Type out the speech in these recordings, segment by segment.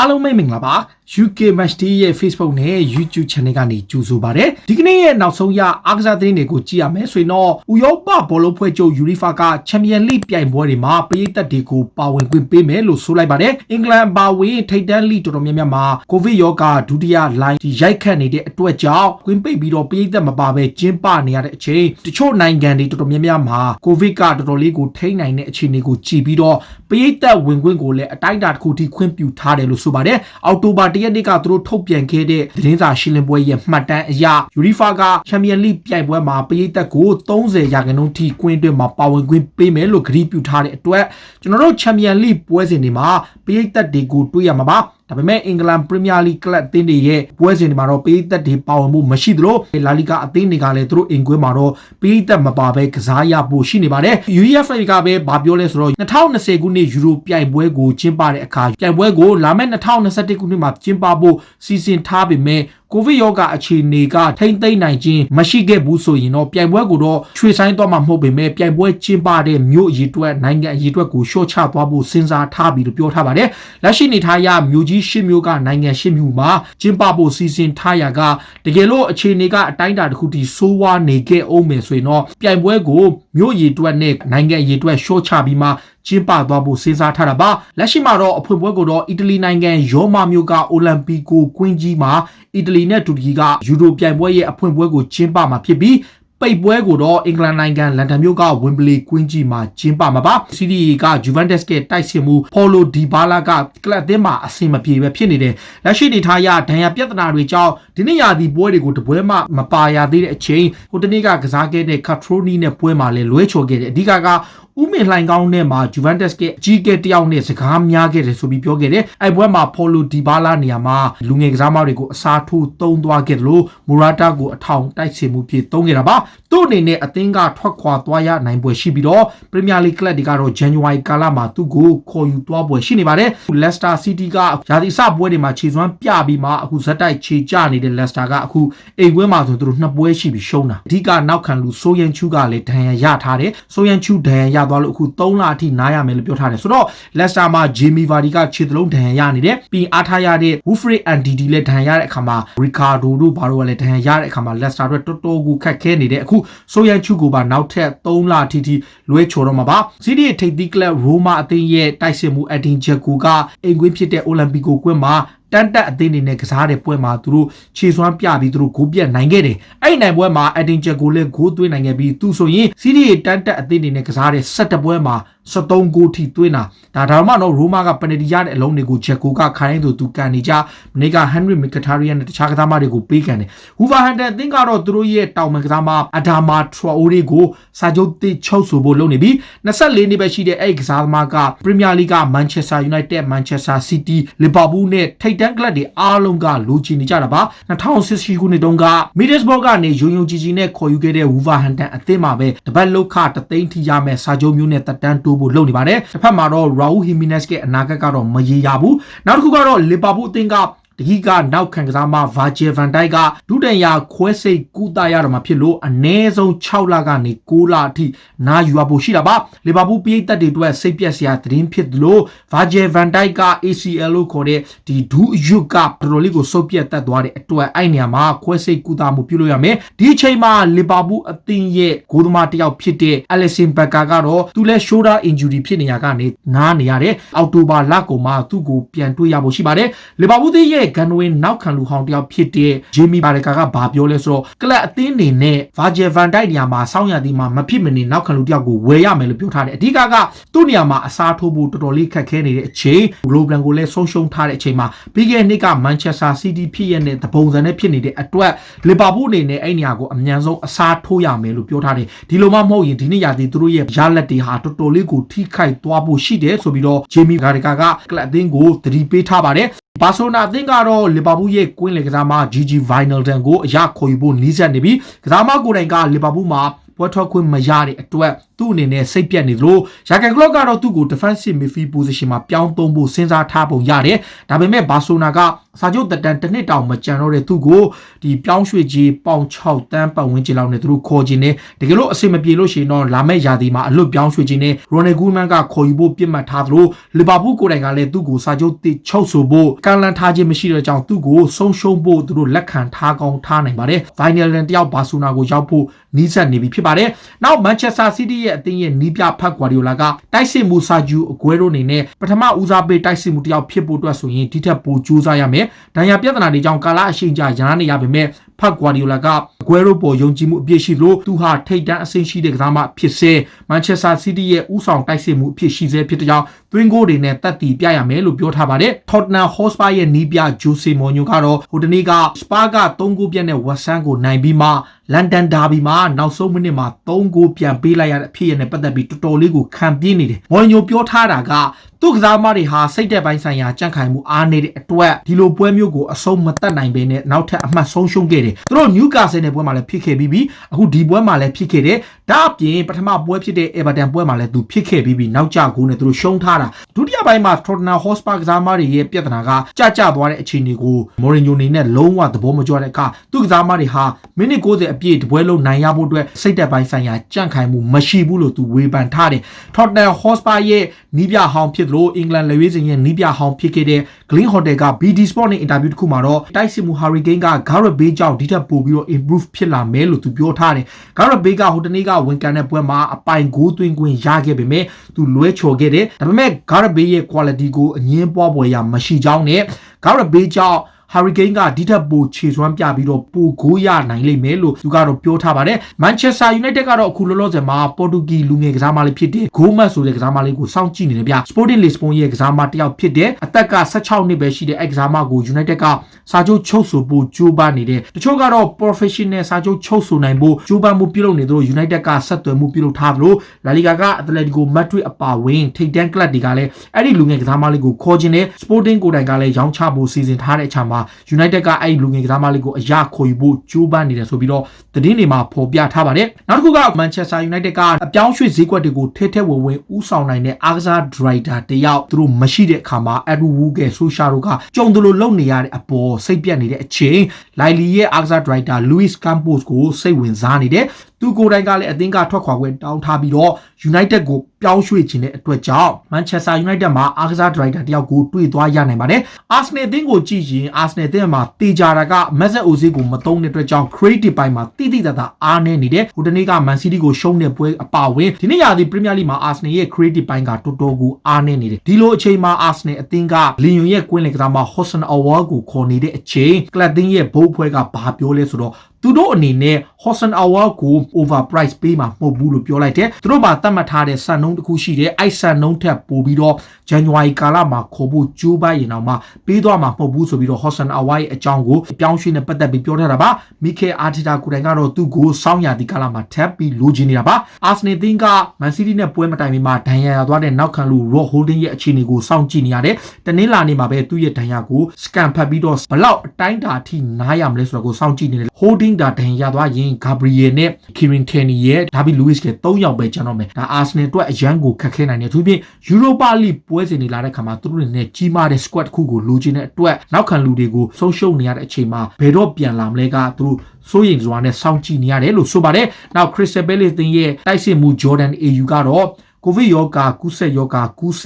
အားလုံးမိတ်မင်္ဂလာပါ UK Match Day ရဲ့ Facebook နဲ့ YouTube Channel ကနေကြိုဆိုပါရစေဒီကနေ့ရဲ့နောက်ဆုံးရအားကစားသတင်းတွေကိုကြည့်ရမယ်ဆိုရင်တော့ဥရောပဘောလုံးဖွဲ့ချုပ် UEFA က Champions League ပြိုင်ပွဲတွေမှာပရိသတ်တွေကိုပါဝင်ခွင့်ပေးမယ်လို့ဆိုလိုက်ပါတယ်အင်္ဂလန်ပါဝင်ထိပ်တန်းလိတော်တော်များများမှာကိုဗစ်ရောဂါဒုတိယလိုင်းရိုက်ခတ်နေတဲ့အတွက်ကြောင့်ခွင့်ပိတ်ပြီးတော့ပရိသတ်မပါဘဲကျင်းပနေရတဲ့အချိန်တချို့နိုင်ငံတွေတော်တော်များများမှာကိုဗစ်ကတော်တော်လေးကိုထိန်းနိုင်တဲ့အခြေအနေကိုကြည့်ပြီးတော့ပရိသတ်ဝင်ခွင့်ကိုလည်းအတိုင်းအတာတစ်ခုထိခွင့်ပြုထားတယ်လို့ဆိုပါတယ်အောက်တိုဘာ1ရက်နေ့ကသူတို့ထုတ်ပြန်ခဲ့တဲ့သတင်းစာရှင်းလင်းပွဲရဲ့မှတ်တမ်းအရ UEFA က Champions League ပြိုင်ပွဲမှာပရိသတ်ကို30%ထိကွင်းအတွင်းမှာပါဝင်ခွင့်ပေးမယ်လို့ကတိပြုထားတဲ့အတွက်ကျွန်တော်တို့ Champions League ပွဲစဉ်တွေမှာပရိသတ်တွေကိုတွေ့ရမှာပါဒါပေမဲ့အင်္ဂလန်ပရီးမီယာလိကလပ်အသင်းတွေရဲ့ပွဲစဉ်တွေမှာတော့ပရိသတ်တွေပါဝင်မှုမရှိသလိုလာလီဂါအသင်းတွေကလည်းသူတို့အင်ကွင်းမှာတော့ပရိသတ်မပါဘဲကစားရဖို့ရှိနေပါတယ် UEFA ကပဲဗာပြောလဲဆိုတော့2020ခုနှစ်ယူရိုပြိုင်ပွဲကိုကျင်းပတဲ့အခါပြိုင်ပွဲကိုလာမယ့်2021ခုနှစ်မှာကျင်းပဖို့စီစဉ်ထားပေမဲ့ကိုဗစ်ရောဂါအခြေအနေကထိမ့်သိမ့်နိုင်ခြင်းမရှိခဲ့ဘူးဆိုရင်တော့ပြိုင်ပွဲကိုတော့ချွေဆိုင်သွားမှာမဟုတ်ပေမဲ့ပြိုင်ပွဲကျင်းပတဲ့မြို့အရေးအတွက်နိုင်ငံအရေးအတွက်ကိုရှော့ချသွားဖို့စဉ်းစားထားပြီးလို့ပြောထားပါတယ်လက်ရှိနေထားရမြို့ကြီး၈မြို့ကနိုင်ငံ၈မြို့မှာကျင်းပဖို့စီစဉ်ထားရကတကယ်လို့အခြေအနေကအတိုင်းအတာတစ်ခုထိဆိုးဝါးနေခဲ့အောင်မယ်ဆိုရင်တော့ပြိုင်ပွဲကိုမြို့အရေးအတွက်နဲ့နိုင်ငံအရေးအတွက်ရှော့ချပြီးမှကျင်းပသွားဖို့စဉ်းစားထားတာပါလက်ရှိမှာတော့အဖွင့်ပွဲကိုတော့အီတလီနိုင်ငံရောမာမြို့ကအိုလံပီကိုကွင်းကြီးမှာအီတလီနဲ့တူရကီကယူရိုပြိုင်ပွဲရဲ့အဖွင့်ပွဲကိုကျင်းပမှာဖြစ်ပြီးပိတ်ပွဲကိုတော့အင်္ဂလန်နိုင်ငံလန်ဒန်မြို့ကဝင်ဘလီကွင်းကြီးမှာကျင်းပမှာပါစီဒီကဂျူဗန်တက်စ်ကတိုက်စစ်မှုဖော်လိုဒီဘာလာကကလပ်အသင်းမှာအဆင်မပြေပဲဖြစ်နေတယ်လက်ရှိနေထားရဒဏ်ရာပြဿနာတွေကြောင့်ဒီနေ့ရာသီပွဲတွေကိုတပွဲမှမပါရသေးတဲ့အချိန်ဟိုတနေ့ကကစားခဲ့တဲ့ကတ်ထရိုနီနဲ့ပွဲမှာလည်းလွဲချော်ခဲ့တယ်အဓိကဥမင်လှိုင်ကောင်းနဲ့မှာဂျူဗန်တက်စ်ကအကြီးအကဲတယောက်နဲ့စကားများခဲ့တယ်ဆိုပြီးပြောခဲ့တယ်အဲ့ပွဲမှာဖော်လိုဒီဘာလာနေရာမှာလူငယ်ကစားမတွေကိုအစားထိုးသုံးသွားခဲ့တယ်လို့မူရာတာကိုအထောင်တိုက်စီမှုဖြစ်သုံးခဲ့တာပါသူ့အနေနဲ့အသင်းကထွက်ခွာသွားရနိုင်ပွဲရှိပြီးတော့ပရီးမီယာလိကလပ်တွေကတော့ဇန်နဝါရီကာလမှာသူ့ကိုခေါ်ယူသွားပွဲရှိနေပါတယ်လက်စတာစီးတီးကရာသီအစပွဲတွေမှာခြေစွမ်းပြပြီးမှအခုဇက်တိုက်ခြေကျနေတဲ့လက်စတာကအခုအိမ်ကွင်းမှာဆိုသူတို့နှစ်ပွဲရှိပြီးရှုံးတာအဓိကနောက်ခံလူဆိုယန်ချူကလည်းဒဏ်ရာရထားတယ်ဆိုယန်ချူဒဏ်ရာရသွားလို့အခု3လအထိနားရမယ်လို့ပြောထားတယ်ဆိုတော့လက်စတာမှာဂျေမီဗာဒီကခြေသလုံးဒဏ်ရာရနေတယ်ပြီးအားထားရတဲ့ဝူဖရစ်အန်ဒီဒီလည်းဒဏ်ရာရတဲ့အခါမှာရီကာဒိုတို့ဘာတို့ကလည်းဒဏ်ရာရတဲ့အခါမှာလက်စတာတို့တော်တော်ကိုခက်ခဲနေတဲ့အခုဆိုယန်ချူကိုပါနောက်ထပ်3လအထိလွဲချော်တော့မှာပါစီးဒီထိပ်သီးကလပ်ရိုမာအသင်းရဲ့တိုက်စစ်မှုအဒင်ဂျက်ကိုကအိမ်ကွင်းဖြစ်တဲ့အိုလံပီကိုကွင်းမှာတန်တက်အသင်းတွေနဲ့ကစားတဲ့ပွဲမှာသူတို့ခြေစွမ်းပြပြီးသူတို့ဂိုးပြတ်နိုင်ခဲ့တယ်အဲ့နိုင်ပွဲမှာအဒင်ဂျက်ကိုလည်းဂိုးသွင်းနိုင်ခဲ့ပြီးသူဆိုရင်စီးဒီတန်တက်အသင်းတွေနဲ့ကစားတဲ့17ပွဲမှာ73ဂိုးထိသွင်းတာဒါမှတော့ရိုမာကပယ်နတီရတဲ့အလုံးတွေကိုဂျက်ကိုကခိုင်းသူကန်နေကြမနေ့ကဟန်နရီမီကတာရီယန်နဲ့တခြားကစားမတွေကိုပေးကန်တယ်ဟူဗာဟန်တန်အသင်းကတော့သူတို့ရဲ့တောင်မန်ကစားမအဒါမာထရာအိုရီကိုစာချုပ်သစ်ချုပ်ဆိုဖို့လုပ်နေပြီး24နှစ်ပဲရှိတဲ့အဲ့ကစားသမားကပရီးမီယာလိကမန်ချက်စတာယူနိုက်တက်မန်ချက်စတာစီးတီးလီဗာပူးနဲ့ထိပ်တန်းကလပ်တွေအားလုံးကလိုချင်နေကြတာပါ2018ခုနှစ်တုန်းကမီဒစ်ဘော့ကနေယုံကြီးနဲ့ခေါ်ယူခဲ့တဲ့ဝူဗာဟန်တန်အသင်းမှာပဲတပတ်လောက်ခတသိန်းထိရမယ်စာချုပ်မျိုးနဲ့တက်တန်းတိုးဖို့လုပ်နေပါတယ်တစ်ဖက်မှာတော့ရာဦးဟီမီနက်စ်ကအနာဂတ်ကတော့မရေရာဘူးနောက်တစ်ခုကတော့လီဗာပူးအသင်းကတကြီးကနောက်ခံကစားမဗာဂျယ်ဗန်ဒိုက်ကဒုတန်ရာခွဲစိတ်ကူတာရတော့မှာဖြစ်လို့အနည်းဆုံး6လကနေ9လအထိနားယူရဖို့ရှိတာပါလီဗာပူးပြည်သက်တွေအတွက်စိတ်ပြက်စရာသတင်းဖြစ်လို့ဗာဂျယ်ဗန်ဒိုက်က ACL လို့ခေါ်တဲ့ဒီဒူးအယုကပရိုလီကိုစုပ်ပြတ်တက်သွားတဲ့အတွက်အဲ့နေရာမှာခွဲစိတ်ကူတာမှုပြုလို့ရမယ်ဒီအချိန်မှာလီဗာပူးအသင်းရဲ့ဂိုးသမားတစ်ယောက်ဖြစ်တဲ့အလက်ဆင်ဘက်ကာကတော့သူလည်း shoulder injury ဖြစ်နေရကနေနားနေရတယ်အောက်တိုဘာလကုန်မှာသူ့ကိုပြန်တွေ့ရဖို့ရှိပါတယ်လီဗာပူးရဲ့ဂန်နဝင်းနောက်ခံလူဟောင်းတယောက်ဖြစ်တဲ့ဂျေမီဘာရကာကဘာပြောလဲဆိုတော့ကလပ်အသင်းနေနဲ့ဗာဂျယ်ဗန်ဒိုက်နေရာမှာစောင်းရသည်မှာမဖြစ်မနေနောက်ခံလူတယောက်ကိုဝယ်ရမယ်လို့ပြောထားတယ်အဓိကသူ့နေရာမှာအစားထိုးဖို့တော်တော်လေးခက်ခဲနေတဲ့အချိန်ဂလိုဘလန်ကိုလည်းဆုံးရှုံးထားတဲ့အချိန်မှာပြီးခဲ့တဲ့နှစ်ကမန်ချက်စတာစီးတီးဖြစ်ရတဲ့တပုံစံနဲ့ဖြစ်နေတဲ့အတွက်လီဗာပူးအနေနဲ့အဲ့နေရာကိုအမြန်ဆုံးအစားထိုးရမယ်လို့ပြောထားတယ်ဒီလိုမှမဟုတ်ရင်ဒီနေ့ရာသီသူတို့ရဲ့ရလက်တွေဟာတော်တော်လေးကိုထိခိုက်သွားဖို့ရှိတယ်ဆိုပြီးတော့ဂျေမီဘာရကာကကလပ်အသင်းကိုသတိပေးထားပါတယ်ဘာဆိုနာအသင်းကတော့လီဗာပူးရဲ့ကွင်းလေကစားမ GG Wijnaldum ကိုအရခေါ်ယူဖို့နီးစပ်နေပြီးကစားမကိုယ်တိုင်ကလီဗာပူးမှာပွဲထွက်ခွင့်မရတဲ့အတွက်သူ့အနေနဲ့စိတ်ပြတ်နေသလိုယာဂန်ကလော့ကတော့သူ့ကို defensive midfield position မှာပြောင်းသုံးဖို့စဉ်းစားထားပုံရတယ်ဒါပေမဲ့ဘာဆိုနာက စာချုပ်တက်တန်တစ်နှစ်တောင်မကြံတော့တဲ့သူကိုဒီပြောင်းရွှေ့ကြီးပေါင်6တန်းပတ်ဝန်းကျင်လောက်နဲ့သူတို့ခေါ်ခြင်းနဲ့တကယ်လို့အဆင်မပြေလို့ရှိရင်တော့လာမယ့်ရာသီမှာအလွတ်ပြောင်းရွှေ့ခြင်းနဲ့ရိုနယ်ဂူးမန်ကခေါ်ယူဖို့ပြစ်မှတ်ထားသလိုလီဗာပူးကိုယ်တိုင်ကလည်းသူ့ကိုစာချုပ်တစ်ချုပ်ဆိုဖို့ကန့်လန့်ထားခြင်းမရှိတဲ့အကြောင်းသူ့ကိုဆုံးရှုံးဖို့သူတို့လက်ခံထားကောင်းထားနိုင်ပါတယ်။ဗိုင်နယ်လန်တယောက်ဘာဆူနာကိုရောက်ဖို့နီးစပ်နေပြီဖြစ်ပါတယ်။နောက်မန်ချက်စတာစီးတီးရဲ့အသင်းရဲ့နီးပြဖတ်ကွာဒီယိုလာကတိုက်စစ်မှုစာဂျူအကွဲတို့အနေနဲ့ပထမဦးစားပေးတိုက်စစ်မှုတယောက်ဖြစ်ဖို့အတွက်ဆိုရင်ဒီထက်ပိုကြိုးစားရမယ်။ဒဏ်ရာပြဿနာတွေကြောင့်ကာလအရှိန်ကြာရန်နေရပေမဲ့ဖတ်ကွာဒီယိုလာကအကွဲတို့ပေါ်ယုံကြည်မှုအပြည့်ရှိလို့သူဟာထိတ်တန်းအဆင့်ရှိတဲ့ကစားမဖြစ်စေမန်ချက်စတာစီးတီးရဲ့ဥဆောင်တိုက်စစ်မှုအဖြစ်ရှိစေဖြစ်တဲ့ကြောင့်သွင်းကိုတွေနဲ့တက်တီပြရမယ်လို့ပြောထားပါတယ်။ Tottenham Hotspur ရဲ့နီးပြဂျိုဆေမော်ညိုကတော့ဟိုတနေ့ကစပါက3ဂိုးပြတ်နဲ့ဝက်ဆန်ကိုနိုင်ပြီးမှလန်ဒန်ဒါဘီမှာနောက်ဆုံးမိနစ်မှာ3ဂိုးပြန်ပေးလိုက်ရတဲ့အဖြစ်ရနဲ့ပတ်သက်ပြီးတော်တော်လေးကိုခံပြင်းနေတယ်။မော်ညိုပြောထားတာကသူ့ကစားမတွေဟာစိတ်သက်ပိုင်းဆိုင်ရာကြန့်ခိုင်မှုအားနေတဲ့အတွက်ဒီလိုပွဲမျိုးကိုအဆုံးမတတ်နိုင်ပေနဲ့နောက်ထပ်အမှတ်ဆုံးရှုံးခဲ့တယ်။သူတို့နျူကာဆယ်နယ်ပွဲမှာလည်းဖြစ်ခဲ့ပြီးအခုဒီပွဲမှာလည်းဖြစ်ခဲ့တယ်။ဒါအပြင်ပထမပွဲဖြစ်တဲ့ Everton ပွဲမှာလည်းသူဖြစ်ခဲ့ပြီးနောက်ကျဂိုးနဲ့သူတို့ရှုံးထားတာဒုတိယပိုင်းမှာ Tottenham Hotspur ကစားမတွေရဲ့ပြဿနာကကြသွားတဲ့အခြေအနေကိုမော်ရီညိုနေနဲ့လုံးဝသဘောမကျတဲ့အခါသူ့ကစားမတွေဟာမိနစ်90အပြည့်တပွဲလုံးနိုင်ရဖို့အတွက်စိတ်သက်ပိုင်းဆိုင်ရာကြန့်ခိုင်မှုမရှိဘူးလို့သူဝေဖန်ထားတယ်။ Tottenham Hotspur ရဲ့နီးပြဟောင်းဖြစ်လို့အင်္ဂလန်လက်ရွေးစင်ရဲ့နီးပြဟောင်းဖြစ်ခဲ့တဲ့ Glen Hoddle က BT Sport နဲ့အင်တာဗျူးတစ်ခုမှာတော့တိုက်စစ်မှု Hurricane က Gareth Bale ကြောင့်ဒီထက်ပိုပြီးတော့ improve ဖြစ်လာမယ်လို့သူပြောထားတယ်။ Gareth Bale ကဟိုတနေ့ကဝန်ကန်တဲ့ပွဲမှာအပိုင်ဂိုးသွင်းခွင့်ရခဲ့ပေမဲ့သူလွဲချော်ခဲ့တယ်။ဒါပေမဲ့ Gareth Bale ရဲ့ quality ကိုအငင်းပွားပွဲရမရှိကြောင်းနဲ့ Gareth Bale ကြောင့်Hurricane ကဒီထက်ပိုခြေစွမ်းပြပြီးတော့ပိုဂိုးရနိုင်လိမ့်မယ်လို့သူကတော့ပြောထားပါတယ်။ Manchester United ကတော့အခုလောလောဆယ်မှာပေါ်တူဂီလူငယ်ကစားမလေးဖြစ်တဲ့ဂိုးမတ်ဆိုတဲ့ကစားမလေးကိုစောင့်ကြည့်နေတယ်ဗျ။ Sporting Lisbon ရဲ့ကစားမတစ်ယောက်ဖြစ်တဲ့အသက်က16နှစ်ပဲရှိတဲ့အဲ့ကစားမကို United ကစာချုပ်ချုပ်ဆိုဖို့ကြိုးပမ်းနေတယ်။တချို့ကတော့ professional စာချုပ်ချုပ်ဆိုနိုင်ဖို့ကြိုးပမ်းမှုပြုလုပ်နေသလို United ကဆက်သွယ်မှုပြုလုပ်ထားသလို La Liga က Atletico Madrid အပါဝင်ထိပ်တန်းကလပ်တွေကလည်းအဲ့ဒီလူငယ်ကစားမလေးကိုခေါ်ခြင်းနဲ့ Sporting ကိုယ်တိုင်ကလည်းရောင်းချဖို့စီစဉ်ထားတဲ့အချိန်မှာUnited ကအဲ့လူငယ်ကစားမလေးကိုအရခေါ်ယူဖို့ကြိုးပမ်းနေတယ်ဆိုပြီးတော့သတင်းတွေမှာဖော်ပြထားပါတယ်။နောက်တစ်ခုက Manchester United ကအပြောင်းရွှေ့ဈေးကွက်တွေကိုထဲဝင်ဥဆောင်နိုင်တဲ့အားကစားဒရိုက်တာတယောက်သူတို့မရှိတဲ့အခါမှာ Edward Wood ရဲ့ Social တို့ကကြုံတယ်လို့လုပ်နေရတဲ့အပေါ်စိတ်ပြတ်နေတဲ့အချိန် Lily ရဲ့အားကစားဒရိုက်တာ Luis Campos ကိုစိတ်ဝင်စားနေတယ်။သူကိုယ်တိုင်ကလည်းအသင်းကထွက်ခွာခွင့်တောင်းထားပြီးတော့ United ကိုပြောင်းရွှေ့ခြင်းတဲ့အတွက်ကြောင့် Manchester United မှာအားကစားဒရိုက်တာတယောက်ကိုတွေ့သွားရနိုင်ပါတယ်။ Arsenal အသင်းကိုကြည့်ရင် Arsenal အသင်းမှာတေချာတာက Mesut Ozil ကိုမသုံးတဲ့အတွက်ကြောင့် creative ပိုင်းမှာတိတိတတ်တာအားနည်းနေတယ်။ဟိုတနေ့က Man City ကိုရှုံးတဲ့ပွဲအပါဝင်ဒီနေ့ရာသီ Premier League မှာ Arsenal ရဲ့ creative ပိုင်းကတော်တော်ကိုအားနည်းနေတယ်။ဒီလိုအချိန်မှာ Arsenal အသင်းကလီယွန်ရဲ့ကွင်းလင်ကစားမ Hudson Odoi ကိုခေါ်နေတဲ့အချိန်ကလပ်တင်းရဲ့ဘုတ်ဖွဲကဘာပြောလဲဆိုတော့သူတို့အနေနဲ့ Hudson Odoi ကို overprice ပေးမှာမဟုတ်ဘူးလို့ပြောလိုက်တယ်။သူတို့မှာသတ်မှတ်ထားတဲ့စံနှုန်းတစ်ခုရှိတယ်။အဲ့စံနှုန်းထက်ပိုပြီးတော့ January ကာလမှာခေါ်ဖို့ကြိုးပမ်းရင်တော့မှပေးသွားမှာမဟုတ်ဘူးဆိုပြီးတော့ Hudson Odoi ရဲ့အကြောင်းကိုပြောင်းရွှေ့နဲ့ပတ်သက်ပြီးပြောထားတာပါ။ Mikel Arteta ကိုယ်တိုင်ကတော့သူ့ကိုစောင်းရာဒီကာလမှာထပ်ပြီးလိုချင်နေတာပါ။ Arsenal သင်းက Man City နဲ့ပွဲမတိုင်မီမှာဒဏ်ရာရသွားတဲ့နောက်ခံလူ Rob Holding ရဲ့အခြေအနေကိုစောင့်ကြည့်နေရတယ်။တနင်္လာနေ့မှာပဲသူ့ရဲ့ဒဏ်ရာကို scan ဖတ်ပြီးတော့ဘလောက်အတိုင်းတာအထိနားရမလဲဆိုတော့ကိုစောင့်ကြည့်နေတယ်။ Holding ဒါဒဏ်ရာရသွားရင် Gabriel နဲ့ Kieran Tierney ရဲ့ David Luiz က3ယောက်ပဲကျန်တော့မယ်။ဒါ Arsenal အတွက်အရန်ကိုခက်ခဲနိုင်တယ်။သူပြင် Europa League ပွဲစဉ်တွေလာတဲ့ခါမှာသူတို့တွေနဲ့ကြီးမားတဲ့ squad တစ်ခုကိုလိုချင်တဲ့အတွက်နောက်ခံလူတွေကိုဆုံးရှုံးနေရတဲ့အချိန်မှာဘယ်တော့ပြန်လာမလဲကသူတို့စိုးရိမ်စွာနဲ့စောင့်ကြည့်နေရတယ်လို့ဆိုပါတယ်။နောက် Crystal Palace တင်ရဲ့တိုက်စစ်မှု Jordan Ayew ကတော့ကိုဗစ်ရောဂါကူးစ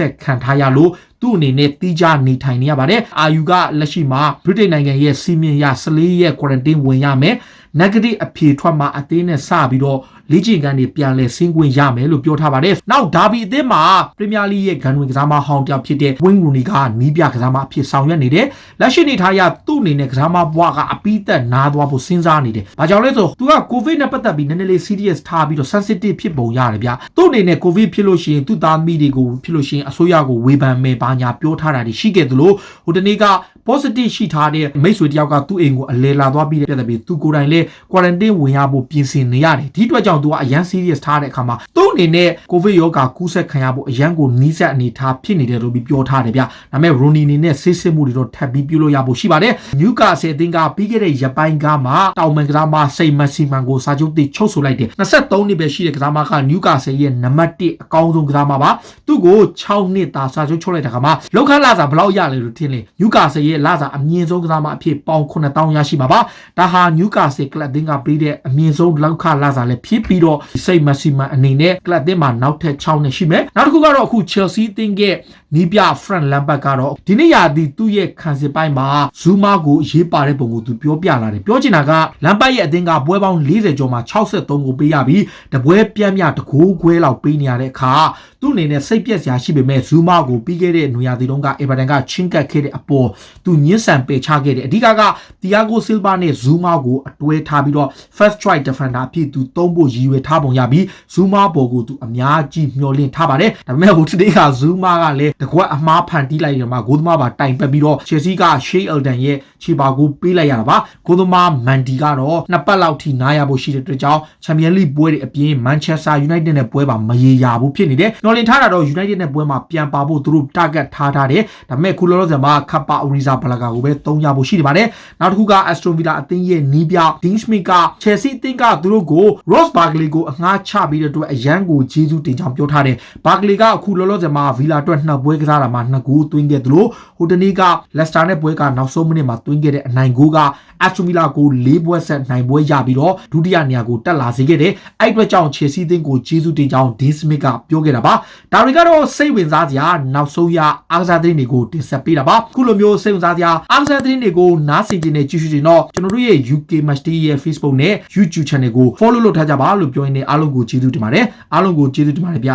က်ခံထားရလို့သူ့အနေနဲ့တီးခြားနေထိုင်နေရပါတယ်။အာယူကလက်ရှိမှာဗြိတိန်နိုင်ငံရဲ့စီမင်းရ14ရက် quarantine ဝင်ရမယ်။ negative အဖြေထွက်မှာအသင်းနဲ့စပြီးတော့လေ့ကျင့်ခန်းတွေပြန်လဲဆင်းခွင့်ရမယ်လို့ပြောထားပါတယ်။နောက်ဒါဘီအသင်းမှာပရီးမီယာလိရဲ့ဂန်ဝင်ကစားမဟောင်းတယောက်ဖြစ်တဲ့ Wayne Rooney ကနီးပြကစားမအဖြစ်ဆောင်ရွက်နေတယ်။လက်ရှိနေထားရသူ့အနေနဲ့ကစားမဘွားကအပီးသက်နားသွားဖို့စဉ်းစားနေတယ်။ဘာကြောင့်လဲဆိုသူကကိုဗစ်နဲ့ပတ်သက်ပြီးနည်းနည်းလေး serious ထားပြီးတော့ sensitive ဖြစ်ပုံရတယ်ဗျ။သူ့အနေနဲ့ကိုဗစ်ဖြစ်လို့ရှိရင်သူ့သားသမီးတွေကိုဖြစ်လို့ရှိရင်အစိုးရကိုဝေဖန်မယ်ဘာညာပြောထားတာတွေရှိခဲ့သလိုဟိုတနေ့က positive ရှိထားတဲ့မိတ်ဆွေတယောက်ကသူ့အိမ်ကိုအလဲလာသွားပြီးတဲ့ပြဿနာပြီးသူကိုယ်တိုင်လဲ quarantine ဝင်ရဖို့ပြင်ဆင်နေရတယ်ဒီအတွက်ကြောင့်သူကအရန် serious ထားတဲ့အခါမှာသူ့အနေနဲ့ကိုဗစ်ရောဂါကူးစက်ခံရဖို့အရန်ကိုနီးစပ်အနေထားဖြစ်နေတယ်လို့ပြောထားတယ်ဗျဒါပေမဲ့ Rooney အနေနဲ့ဆေးစစ်မှုတွေတော့ထပ်ပြီးပြုလို့ရဖို့ရှိပါတယ် Newcastle အသင်းကပြီးခဲ့တဲ့ရက်ပိုင်းကမှတောင်မန်ကစားမစိတ်မက်ဆီမန်ကိုစာချုပ်တိချုပ်ဆိုလိုက်တယ်23နှစ်ပဲရှိတဲ့ကစားမက Newcastle ရဲ့နံပါတ်1အကောင်းဆုံးကစားမပါသူ့ကို6နှစ်သာစာချုပ်ချုပ်လိုက်တာကမှလောက်ခန်းလာစာဘယ်လောက်ရလဲလို့ထင်လေ Newcastle ရဲ့ ရဲ့လာစာအမြင့်ဆုံးကစားမအဖြစ်ပေါင်9000ရရှိမှာပါဒါဟာနျူကာဆယ်ကလပ်တင်းကပေးတဲ့အမြင့်ဆုံးလောက်ခလာစာလည်းဖြစ်ပြီးတော့စိတ်မက်ဆီမန်အနေနဲ့ကလပ်တင်းမှာနောက်ထပ်6နှစ်ရှိမယ်နောက်တစ်ခုကတော့အခု Chelsea တင်းရဲ့နီးပြ Frank Lampard ကတော့ဒီနေ့ရာသီသူ့ရဲ့ခံစစ်ပိုင်းမှာ Zuma ကိုရေးပါတဲ့ပုံကိုသူပြောပြလာတယ်ပြောချင်တာက Lampard ရဲ့အသင်းကပွဲပေါင်း40ကျော်မှာ63ကိုပေးရပြီးတပွဲပြန့်မြတကိုးခွဲလောက်ပေးနေရတဲ့အခါသူ့အနေနဲ့စိတ်ပြက်စရာရှိပေမဲ့ Zuma ကိုပြီးခဲ့တဲ့နွေရာသီတုန်းက Everton ကချင်းကပ်ခဲ့တဲ့အပေါ်သူညှင်းဆန်ပယ်ချခဲ့တယ်အဓိကက Thiago Silva နဲ့ Zuma ကိုအတွဲထားပြီးတော့ first choice defender အဖြစ်သူသုံးဖို့ရည်ရွယ်ထားပုံရပြီး Zuma ပေါ်ကိုသူအများကြီးမျှော်လင့်ထားပါတယ်ဒါပေမဲ့ဟိုတနေ့က Zuma ကလည်းတကွက်အမှားဖန်တီးလိုက်တယ်မှာဂိုးသမားပါတိုင်ပတ်ပြီးတော့ Chelsea က Shea Alden ရဲ့ခြေပါကိုပေးလိုက်ရတာပါဂိုးသမား Mandy ကတော့နှစ်ပတ်လောက်ထိနားရဖို့ရှိတဲ့အတွက်ကြောင့် Champions League ပွဲတွေအပြင် Manchester United နဲ့ပွဲပါမရေရာဘူးဖြစ်နေတယ်။နော်လင်ထားတာတော့ United နဲ့ပွဲမှာပြန်ပါဖို့သူတို့ target ထားတယ်။ဒါပေမဲ့ခုလောလောဆယ်မှာ Kappa Arrizabalaga ကိုပဲသုံးရဖို့ရှိနေပါတယ်။နောက်တစ်ခုက Aston Villa အသင်းရဲ့နီးပြ Dean Smith က Chelsea အသင်းကသူတို့ကို Ross Barkley ကိုအငှားချပြီးတဲ့အတွက်အရန်ကိုကျေးဇူးတင်ကြောင်းပြောထားတယ်။ Barkley ကအခုလောလောဆယ်မှာ Villa အတွက်နှစ်ပွဲကစားတာမှာ2ဂိုးသွင်းခဲ့သလိုဟိုတနေ့က Leicester နဲ့ပွဲကနောက်ဆုံးမိနစ်မှာသွင်းခဲ့တဲ့အနိုင်ဂိုးက Aston Villa ကို4ပွဲဆက်နိုင်ပွဲရပြီးတော့ဒုတိယနေရာကိုတက်လာစေခဲ့တယ်။အဲ့အတွက်ကြောင့် Chelsea အသင်းကိုကျေးဇူးတင်ကြောင်း Dean Smith ကပြောခဲ့တာပါ။ဒါတွေကတော့စိတ်ဝင်စားစရာနောက်ဆုံးရအားကစားသတင်းတွေကိုတင်ဆက်ပေးတာပါ။ခုလိုမျိုးစိတ်ဝင်စားစရာအားကစားသတင်းတွေကိုနားဆင်ကြတဲ့ကြည့်ရှုကြတော့ကျွန်တော်တို့ရဲ့ UK Match Day ရဲ့ Facebook နဲ့ YouTube Channel ကို follow လုပ်ထားကြပါလို့ပြောရင်းနဲ့အားလုံးကိုကျေးဇူးတင်ပါတယ်။အားလုံးကိုကျေးဇူးတင်ပါတယ်ဗျ